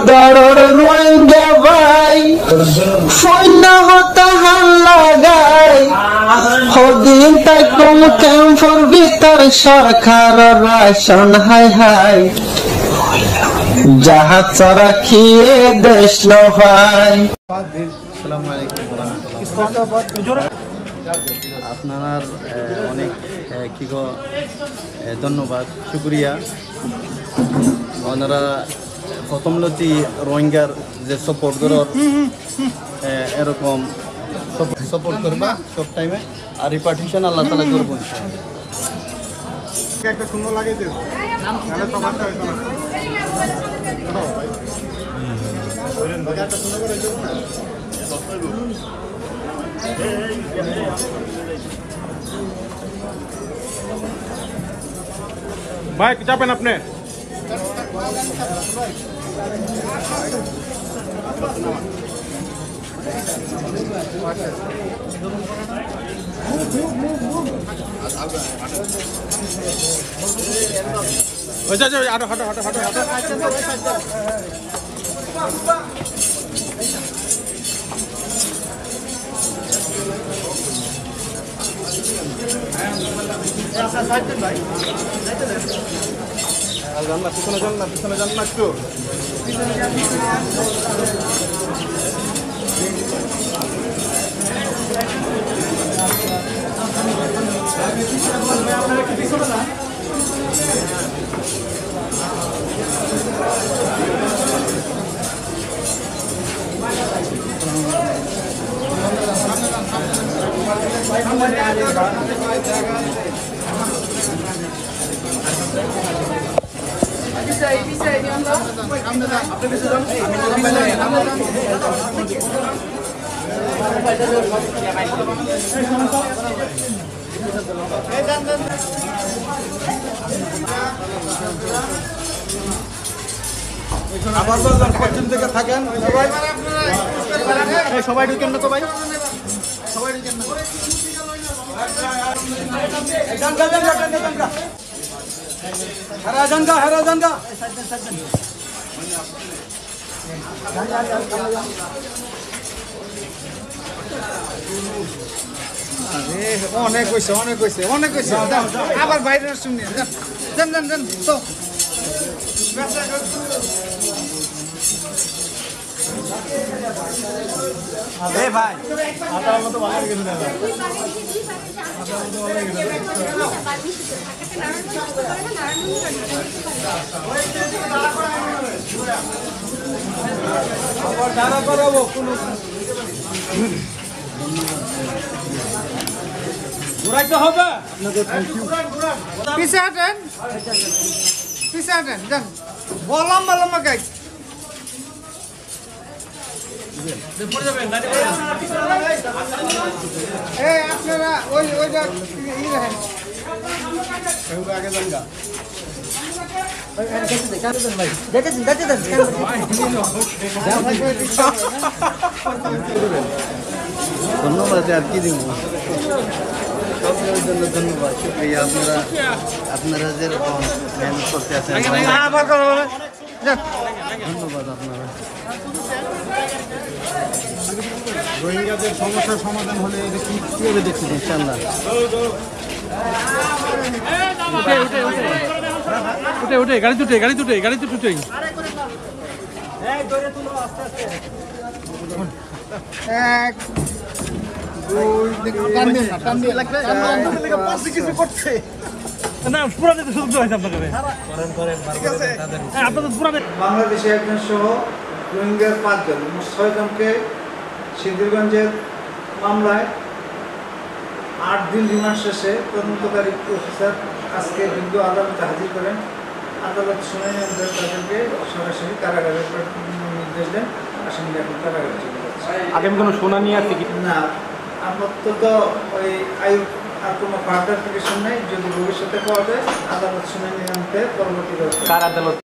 দরর রোহিঙ্গা ভাই সৈন্য হতা হাল্লা গাই হদিন তাই কম ক্যাম্পর ভিতর সরকার রাশন হাই হাই জাহাজ চড়া খেয়ে দেশ লো ভাই। আসসালামু আলাইকুম। আপনার অনেক ধন্যবাদ শুক্রিয়া। ওনারা প্রথম লতি রোহিঙ্গার যে সাপোর্ট করার এরকম সাপোর্ট করবা সব টাইমে আর রিপার্টিশন আল্লাহ তাআলা করব একটা সুন্দর লাগে যে তাহলে সবারটা হইতো না একটা সুন্দর করে দেব না ভাই কি চাপেন আপনি হাঁটো হাঁটো হাঁটো হাঁটো হাঁটো পিছনে যান না একটু পশ্চিম থেকে থাকেন সবাই ঢুকেন না তো ভাই সবাই ঢুকেন না হেরাজানগা অনেক হয়েছে আবার বাইরে শুনি যান তো ভাই আটার মতো ভালো গেছে না দাঁড়া করাবো কোনো ঘুরাইতে হবে পিছে হাঁটেন যান লম্বা গাছ আপনারা ওইটা আগে যান গা ধন্যবাদ আর কি দিব জন্য ধন্যবাদ শুক্রিয়া আপনারা যেরকম মেহনত করতে আছেন ধন্যবাদ আপনারা। রোহিঙ্গাদের সমস্যার সমাধান হলে এটা কীভাবে দেখছেন ইনশাআল্লাহ উঠে গাড়ি দুটে এক দুই কিছু করছে না পুরো সুযোগ হয়েছে আপনাদের আপনাদের পুরো বাংলাদেশে একজন সহ রোহিঙ্গার 5 জন 6 জনকে সিদ্ধিরগঞ্জের মামলায় 8 দিন রিমান্ড শেষে তদন্তকারী অফিসার আজকে বিন্দু আদালতে হাজির করেন। আদালত শুনানি অনুযায়ী তাদেরকে সরাসরি কারাগারে নির্দেশ দেন। আসামিরা এখন কারাগারে চলে যাচ্ছে। আগামী কোনো শুনানি আছে কি না, আপাতত ওই আর কোনো ফার্দার পিটিশন নেই। যদি ভবিষ্যতে পাওয়া যায় আদালত শুনানি আনতে পরবর্তী কার আদালত